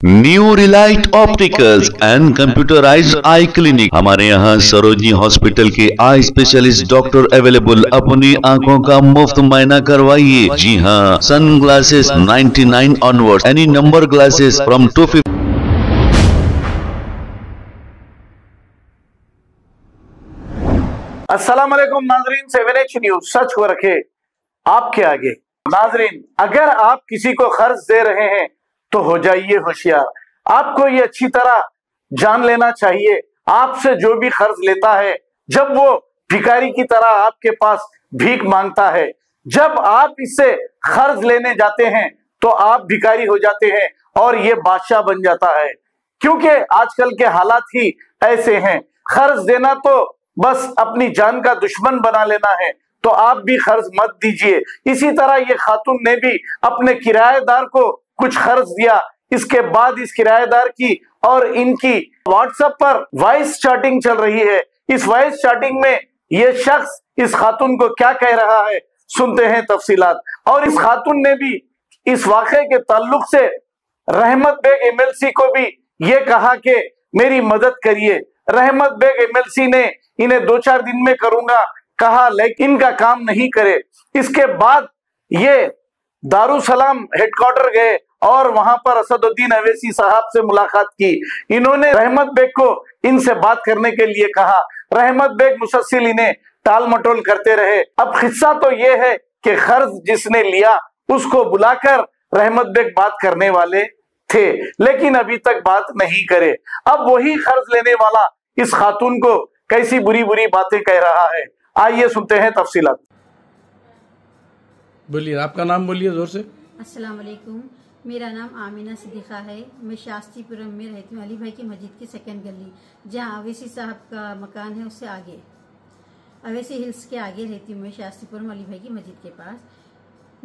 New Relight opticals and computerised I clinic. हमारे यहाँ Sarojini hospital के आई स्पेशलिस्ट डॉक्टर अवेलेबल। अपनी आंखों का मुफ्त मायना करवाइए। जी हाँ, sun glasses 99 onward, any number glasses from 250। अस्सलाम वालेकुम नाजरीन, 7H न्यूज सच को रखे आपके आगे। नाजरीन, अगर आप किसी को कर्ज दे रहे हैं तो हो जाइए होशियार। आपको ये अच्छी तरह जान लेना चाहिए, आपसे जो भी कर्ज लेता है, जब वो भिखारी की तरह आपके पास भीख मांगता है, जब आप इससे कर्ज लेने जाते हैं तो आप भिखारी हो जाते हैं और ये बादशाह बन जाता है। क्योंकि आजकल के हालात ही ऐसे हैं। कर्ज देना तो बस अपनी जान का दुश्मन बना लेना है, तो आप भी कर्ज मत दीजिए। इसी तरह ये खातून ने भी अपने किराएदार को कुछ कर्ज दिया। इसके बाद इस किराएदार की और इनकी व्हाट्सएप पर वॉइस चैटिंग चल रही है। इस वॉइस चैटिंग में ये शख्स इस खातून को क्या कह रहा है, सुनते हैं तफसीलात। और इस खातून ने भी इस वाकये के ताल्लुक से रहमत बेग एमएलसी को भी ये कहा कि मेरी मदद करिए। रहमत बेग एमएलसी ने इन्हें 2-4 दिन में करूंगा कहा, लेकिन इनका काम नहीं करे। इसके बाद ये दारुसलाम हेडक्वार्टर गए और वहां पर असदुद्दीन अवैसी साहब से मुलाकात की। इन्होंने रहमत बेग को इनसे बात करने के लिए कहा। रहमत बेग मुसलसल इन्हें टाल मटोल करते रहे। अब किस्सा तो ये है कि कर्ज जिसने लिया उसको बुलाकर रहमत बेग बात करने वाले थे, लेकिन अभी तक बात नहीं करे। अब वही कर्ज लेने वाला इस खातून को कैसी बुरी बुरी बातें कह रहा है, आइए सुनते हैं तफसीलात। बोलिए, आपका नाम बोलिए जोर से। अस्सलाम वालेकुम, मेरा नाम आमिना सिद्दीक़ा है। मैं शास्त्रीपुरम में रहती हूँ, अली भाई की मस्जिद की सेकंड गली, जहाँ अवैसी साहब का मकान है उससे आगे, अवैसी हिल्स के आगे रहती हूँ मैं, शास्त्रीपुरम अली भाई की मस्जिद के पास।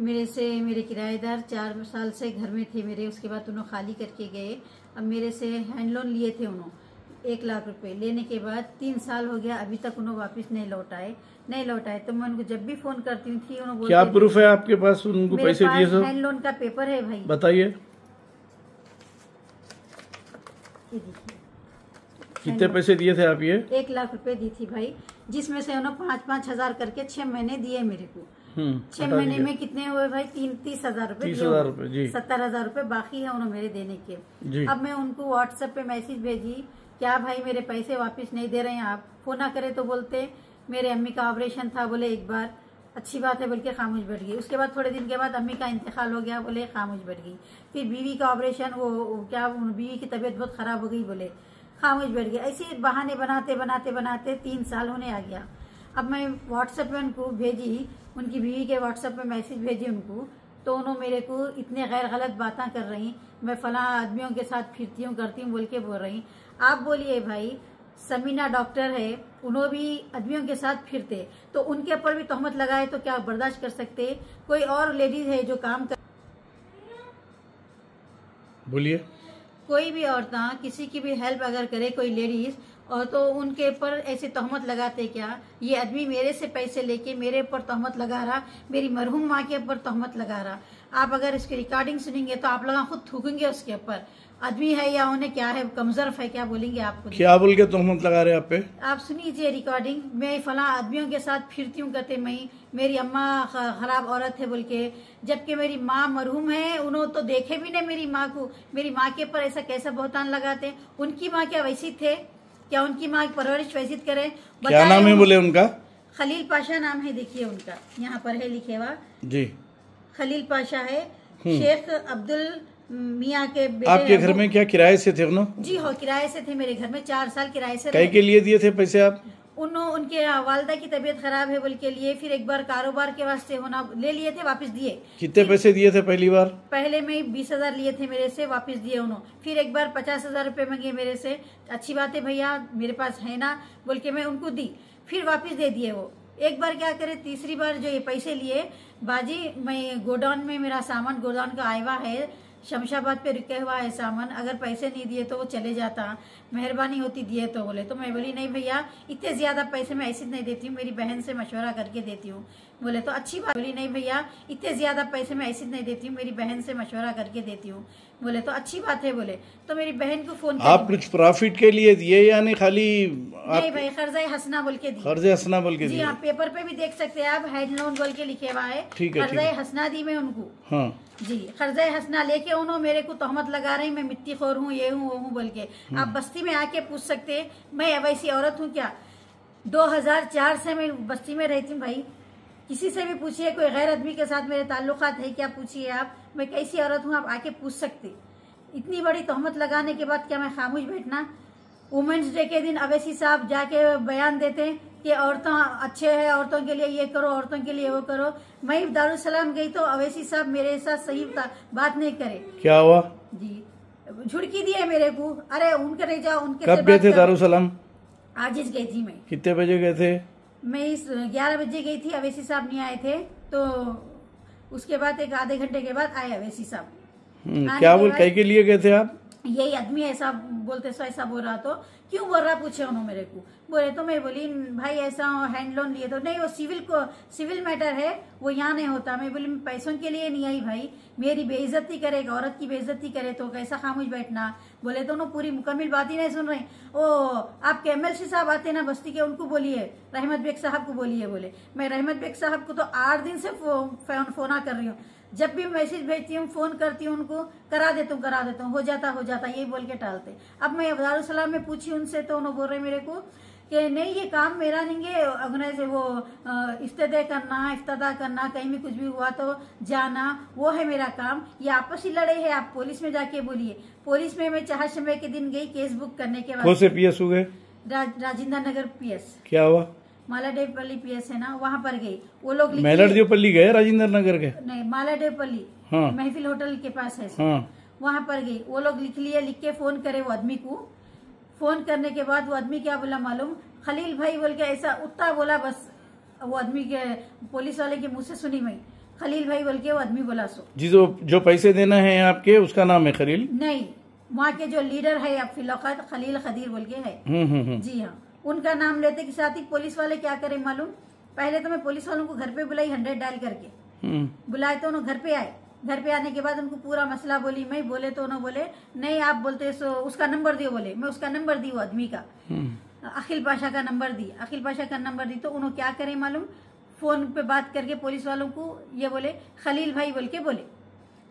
मेरे किराएदार 4 साल से घर में थे मेरे, उसके बाद उन्होंने खाली करके गए। अब मेरे से हैंड लोन लिए थे उन्होंने 1 लाख रुपए। लेने के बाद 3 साल हो गया, अभी तक उन्होंने वापस नहीं लौटाए। तो मैं उनको जब भी फोन करती हूँ थी, उन्होंने क्या प्रूफ है आपके पास उनको पैसे दिए? सर हैंड लोन का पेपर है भाई, बताइए। कितने पैसे दिए थे आप? ये 1 लाख रुपए दी थी भाई, जिसमें से उन्होंने 5-5 हजार करके 6 महीने दिए मेरे को। 6 महीने में कितने हुए भाई? 30 हजार रुपए। 30 हजार रुपए जी। 70 हजार रुपए बाकी है उन्होंने मेरे देने के जी। अब मैं उनको व्हाट्सएप पे मैसेज भेजी, क्या भाई मेरे पैसे वापस नहीं दे रहे हैं आप? फोन ना करे तो बोलते मेरे अम्मी का ऑपरेशन था, बोले एक बार, अच्छी बात है बोल के खामोश बैठ गई। उसके बाद थोड़े दिन के बाद अम्मी का इंतकाल हो गया, बोले खामोश बैठ गई। फिर बीवी का ऑपरेशन, बीवी की तबीयत बहुत खराब हो गई, बोले खामोश बैठ गई। ऐसे बहाने बनाते 3 साल होने आ गया। अब मैं व्हाट्सएप पे उनको भेजी, उनकी बीवी के व्हाट्सएप पे मैसेज भेजी उनको, तो उन्होंने मेरे को इतने गैर गलत बातें कर रही, मैं फलां आदमियों के साथ फिरती हूँ करती हूँ बोल के बोल रही। आप बोलिए भाई, समीना डॉक्टर है, उन्होंने भी आदमियों के साथ फिरते, तो उनके ऊपर भी तोहमत लगाए तो क्या बर्दाश्त कर सकते? कोई और लेडीज है जो काम कर, बोलिए। कोई भी औरतें किसी की भी हेल्प अगर करे कोई लेडीज, और तो उनके ऊपर ऐसे तोहमत लगाते क्या? ये आदमी मेरे से पैसे लेके मेरे ऊपर तोहमत लगा रहा, मेरी मरहूम माँ के ऊपर तोहमत लगा रहा। आप अगर इसकी रिकॉर्डिंग सुनेंगे तो आप लोग खुद थूकेंगे उसके ऊपर। आदमी है या उन्हें क्या है, कमजोरफ है, क्या बोलेंगे आपको? क्या बोल के तोहमत लगा रहे आप पे? आप सुनीजिए रिकॉर्डिंग। मैं फला आदमियों के साथ फिरती हूँ कहते, मैं मेरी अम्मा खराब औरत है बोल के, जबकि मेरी माँ मरहूम है, उन्होंने तो देखे भी नहीं मेरी माँ को। मेरी माँ के ऊपर ऐसा कैसा बहतान लगाते? उनकी माँ क्या वैसी थे? क्या उनकी माँ की परवरिश वैसी करे? क्या नाम है बोले उनका? खलील पाशा नाम है, देखिए उनका यहाँ पर है लिखे हुआ जी, खलील पाशा है। शेख अब्दुल मियाँ के बेटे। आपके घर में क्या किराए से थे उन्होंने? जी हो, किराए से थे मेरे घर में, 4 साल किराए से। कई के लिए दिए थे पैसे आप? उनके वालदा की तबीयत खराब है बोल के लिए, फिर एक बार कारोबार के वास्ते होना ले लिए थे, वापस दिए। कितने पैसे दिए थे पहली बार? पहले में 20 हजार लिए थे मेरे से, वापस दिए उन्होंने। फिर एक बार 50 हजार रुपए मांगे मेरे से, अच्छी बात है भैया मेरे पास है ना बोल के मैं उनको दी, फिर वापस दे दिए वो। एक बार क्या करे, तीसरी बार जो ये पैसे लिए, बाजी मैं गोडाउन में, मेरा सामान गोडाउन का आया है, शमशाबाद पे रुके हुआ है सामान, अगर पैसे नहीं दिए तो वो चले जाता, मेहरबानी होती दिए तो बोले। तो मैं बोली नहीं भैया इतने ज़्यादा पैसे मैं ऐसे नहीं देती हूँ, मेरी बहन से मशवरा करके देती हूँ। बोले तो अच्छी बात। बोली नहीं भैया इतने ज़्यादा पैसे मैं ऐसे नहीं देती हूँ, मेरी बहन से मशवरा करके देती हूँ। बोले तो अच्छी बात है। बोले तो मेरी बहन को फोन आप कुछ प्रॉफिट के लिए दिए यानी खाली नहीं भाई, कर्जा हसना बोल के दिए। कर्ज हसना बोल के जी दिए? हाँ, पेपर पे भी देख सकते हैं आप, हैंड लोन बोल के लिखे हुआ है। ठीक है, कर्जा हसना दी मैं उनको। हाँ जी, कर्जा हसना लेके उन्होंने मेरे को तहमत लगा रही मैं मिट्टी खोर हूँ, ये हूँ वो हूँ बोल के। आप बस्ती में आके पूछ सकते हैं, मैं वैसी औरत हूँ क्या? 2004 से मैं बस्ती में रहती हूँ भाई। किसी से भी पूछिए, कोई गैर आदमी के साथ मेरे ताल्लुकात है क्या, पूछिए आप, मैं कैसी औरत हूँ, आप आके पूछ सकते। इतनी बड़ी तहमत लगाने के बाद क्या मैं खामोश बैठना? वुमेन्स डे के दिन अवैसी साहब जाके बयान देते हैं कि औरतें अच्छे हैं, औरतों के लिए ये करो, औरतों के लिए वो करो। मैं दारुसलाम गई तो अवैसी साहब मेरे साथ सही बात नहीं करे। क्या हुआ? जी, झुड़की दिए मेरे को। अरे उनके नहीं जाओ, उनके कब गए थे दारुसलाम? आज गई थी मैं। कितने बजे गए थे? मैं 11 बजे गई थी, अवैसी साहब नहीं आए थे। तो उसके बाद एक आधे घंटे के बाद आए अवैसी साहब। क्या बोल कहीं के लिए गए थे आप? यही आदमी ऐसा बोलते सो ऐसा बोल रहा, तो क्यों बोल रहा पूछे उन्होंने मेरे को। बोले तो मैं बोली भाई ऐसा हैंड लोन लिए तो नहीं, वो सिविल मैटर है, वो यहाँ नहीं होता। मैं बोली मैं पैसों के लिए नहीं आई भाई, मेरी बेइज्जती करे, एक औरत की बेइज्जती करे तो कैसा खामोश बैठना। बोले तो उन्होंने पूरी मुकम्मल बात ही नहीं सुन रहे। ओ आपके MLC साहब आते ना बस्ती के, उनको बोलिए, रहमत बेग साहब को बोलिए। बोले मैं रहमत बेग साहब को तो 8 दिन से फोन कर रही हूँ, जब भी मैसेज भेजती हूँ, फोन करती हूँ उनको, करा देता हूँ, हो जाता यही बोल के टालते। अब मैं दारुसलाम में पूछी उनसे तो उन्होंने बोल रहे मेरे को कि नहीं ये काम मेरा नहीं है, ऑर्गेनाइज वो इफ्तिताह करना, कहीं भी कुछ भी हुआ तो जाना, वो है मेरा काम। ये आपस ही लड़े है, आप पुलिस में जाके बोलिए। पुलिस में मैं चाहशमे के दिन गई केस बुक करने के बाद। कौन से PS हो गए? राजेंद्र नगर PS। क्या हुआ? मालाडेवपल्ली PS है ना, वहाँ पर गई। वो लोग मालाडेवपल्ली गए राजेंद्र नगर के? नहीं, मालाडेवपल्ली, हाँ। महफिल होटल के पास है, हाँ। वहाँ पर गई। वो लोग लिख के फोन करे वो आदमी को। फोन करने के बाद वो आदमी क्या बोला मालूम? खलील भाई बोल के ऐसा उतना बोला, बस वो आदमी के पुलिस वाले के मुंह से सुनी मैं, खलील भाई बोल के वो आदमी बोला। सो जी, जो पैसे देना है आपके उसका नाम है खलील? नहीं, वहाँ के जो लीडर है अब फिलौकत खलील खदीर बोल के है। जी हाँ, उनका नाम लेते के साथ ही पुलिस वाले क्या करे मालूम? पहले तो मैं पुलिस वालों को घर पे बुलाई, 100 डायल करके बुलाए, तो उन्होंने घर पे आए। घर पे आने के बाद उनको पूरा मसला बोली मैं। बोले तो उन्होंने बोले नहीं आप बोलते सो उसका नंबर दियो। बोले मैं उसका नंबर दी, वो आदमी का, अखिल पाशा का नंबर दी। अखिल पाशा का नंबर दी तो उन्होंने क्या करे मालूम? फोन पे बात करके पुलिस वालों को ये बोले खलील भाई बोल के बोले।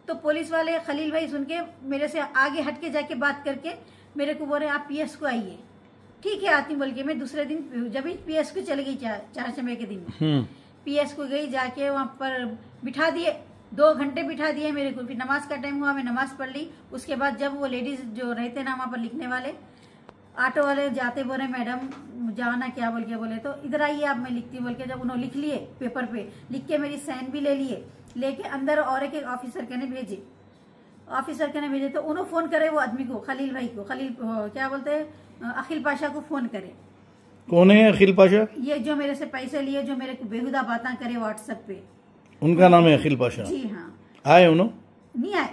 तो पुलिस वाले खलील भाई सुन के मेरे से आगे हट के जाके बात करके मेरे को बोले आप PS को आइए। ठीक है आती बोल के मैं दूसरे दिन जब PS को चली गई, 4 समय के दिन में PS को गई, जाके वहाँ पर बिठा दिए, 2 घंटे बिठा दिए मेरे को। फिर नमाज का टाइम हुआ, मैं नमाज पढ़ ली। उसके बाद जब वो लेडीज जो रहते ना वहाँ पर लिखने वाले, ऑटो वाले जाते बोले मैडम जाना क्या बोल के। बोले तो इधर आइए आप, मैं लिखती बोल के। जब उन्होंने लिख लिए पेपर पे, लिख के मेरी साइन भी ले लिए, लेके अंदर और एक ऑफिसर के ने भेजे। तो उन्होंने फोन करे वो आदमी को, खलील भाई को, खलील क्या बोलते हैं, अखिल पाशा को फोन करे। कौन है अखिल पाशा? ये जो मेरे से पैसे लिए, जो मेरे को बेहुदा बातें करे व्हाट्सएप पे, उनका नाम है अखिल पाशा? जी हाँ। आए उन्होंने? नहीं आए,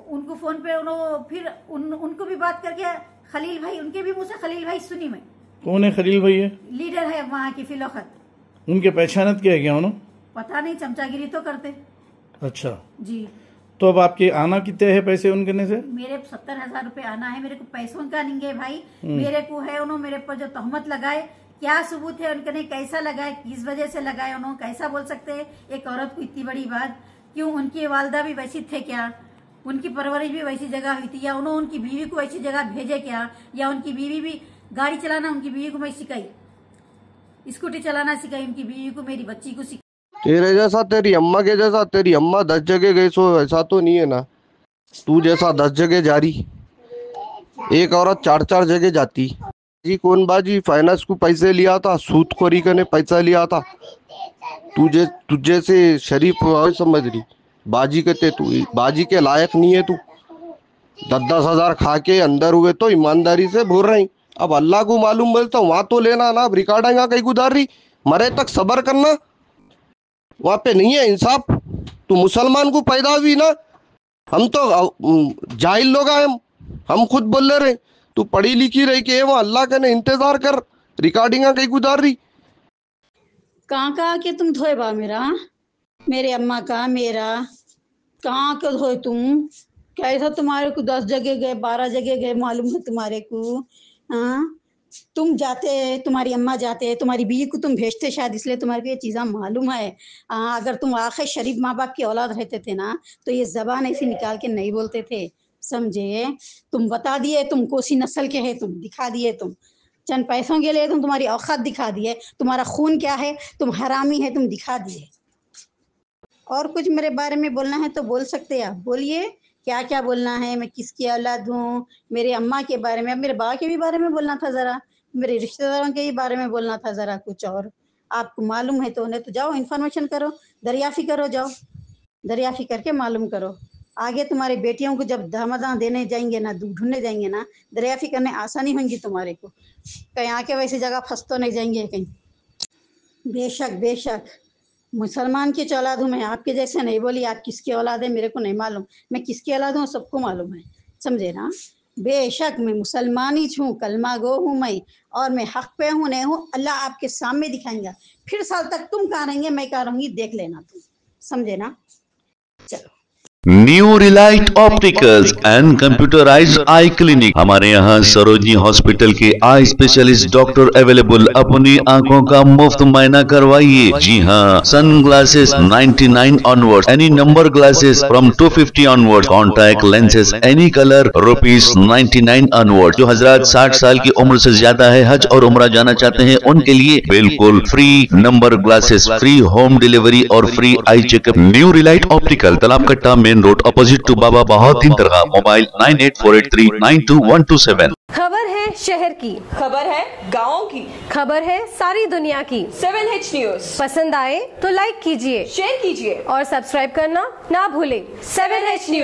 उनको फोन पे उन्होंने फिर उनको भी बात करके खलील भाई, उनके भी मुंह से खलील भाई सुनी मैं। कौन है खलील भाई? है लीडर है वहाँ की फिलौकत। उनके पहचानत क्या है क्या उन्होंने? पता नहीं, चमचागिरी तो करते। अच्छा जी। तो अब आपके आना कितने है पैसे उनके से? मेरे 70,000 रुपए आना है। मेरे को पैसों का नहीं है भाई, मेरे को है। उन्होंने मेरे पर जो तहमत लगाए, क्या सबूत है उनके, कैसा लगाए, किस वजह से लगाए, उन्होंने कैसा बोल सकते हैं एक औरत को इतनी बड़ी बात? क्यों उनकी वालदा भी वैसी थे क्या? उनकी परवरिश भी वैसी जगह हुई थी, या उन्होंने उनकी बीवी को वैसी जगह भेजे क्या? या उनकी बीवी भी गाड़ी चलाना उनकी बीवी को मैं सिखाई, स्कूटी चलाना सिखाई उनकी बीवी को, मेरी बच्ची को सिखाई। तेरे जैसा, तेरी अम्मा के जैसा, तेरी अम्मा 10 जगह गई सो ऐसा तो नहीं है ना? तू जैसा 10 जगह जा रही, एक औरत 4-4 जगह जाती। जी कौन बाजी फाइनेंस को पैसे लिया था, सूदखोरी करने पैसा लिया था। तुझे से शरीफ समझ रही, बाजी कहते तू बाजी के लायक नहीं है। तू 10-10 हजार खा के अंदर हुए तो ईमानदारी से बोल रही। अब अल्लाह को मालूम बोलता वहां तो लेना ना, अब रिकॉर्डिंग कहीं गुजार रही, मरे तक सबर करना, वहां पे नहीं है इंसाफ। तू मुसलमान को पैदा हुई ना, हम तो जाहिल लोग हैं, हम खुद बोल ले रहे। तू पढ़ी लिखी रही के वो अल्लाह का ने इंतजार कर, रिकॉर्डिंग कहीं गुजार रही। कहाँ के तुम धोए बा मेरे अम्मा का मेरा कहाँ के धोए तुम? कैसा तुम्हारे को 10 जगह गए 12 जगह गए मालूम है तुम्हारे को? हाँ तुम जाते, तुम्हारी अम्मा जाते, तुम्हारी बीवी को तुम भेजते शायद, इसलिए तुम्हारे को ये चीज़ें मालूम है। अगर तुम आखिर शरीफ माँ बाप की औलाद रहते थे ना तो ये जबान ऐसी निकाल के नहीं बोलते थे, समझे? तुम बता दिए तुम कोसी नस्ल के है, तुम दिखा दिए, तुम चंद पैसों के लिए तुम तुम्हारी औकात दिखा दिए, तुम्हारा खून क्या है, तुम हरामी है, तुम दिखा दिए। और कुछ मेरे बारे में बोलना है तो बोल सकते हैं आप, बोलिए क्या क्या बोलना है। मैं किसकी औलाद हूँ, मेरे अम्मा के बारे में, मेरे बाबा के भी बारे में बोलना था ज़रा, मेरे रिश्तेदारों के भी बारे में बोलना था ज़रा कुछ। और आपको मालूम है तो उन्हें तो जाओ इन्फॉर्मेशन करो, दरियाफ़ी करो, जाओ दरियाफ़ी करके मालूम करो। आगे तुम्हारी बेटियों को जब दामाद देने जाएंगे ना, ढूंढने जाएंगे ना, दरियाफ़ी करने आसानी होंगी तुम्हारे को, कहीं आके वैसी जगह फंस तो नहीं जाएंगे कहीं। बेशक बेशक मुसलमान की औलाद हूँ मैं, आपके जैसे नहीं बोली। आप किसकी औलाद है मेरे को नहीं मालूम, मैं किसकी औलाद हूँ सबको मालूम है, समझे ना? बेशक मैं मुसलमान ही हूँ, कलमा गो हूँ मैं, और मैं हक पे हूँ नहीं हूँ अल्लाह आपके सामने दिखाएंगा। फिर साल तक तुम कहाँ रहेंगे मैं कहाँ रहूँगी देख लेना तुम, समझे ना? चलो। New Relight opticals and computerised I clinic. हमारे यहाँ सरोजनी हॉस्पिटल के आई स्पेशलिस्ट डॉक्टर अवेलेबल। अपनी आंखों का मुफ्त मायना करवाइए। जी हाँ, sun glasses 99 onward, any number glasses from 250 onward, contact lenses any colour ₹99 onward. जो हजरात 60 साल की उम्र से ज्यादा है, हज और उम्रा जाना चाहते हैं, उनके लिए बिल्कुल free number glasses, free home delivery और free eye checkup. New Relight Optical, Talab Katta, main road, opposite to Baba Bahauddin Dargah. Mobile 9848392127। खबर है शहर की, खबर है गाँव की, खबर है सारी दुनिया की। 7H न्यूज पसंद आए तो लाइक कीजिए, शेयर कीजिए और सब्सक्राइब करना ना भूले। 7H news.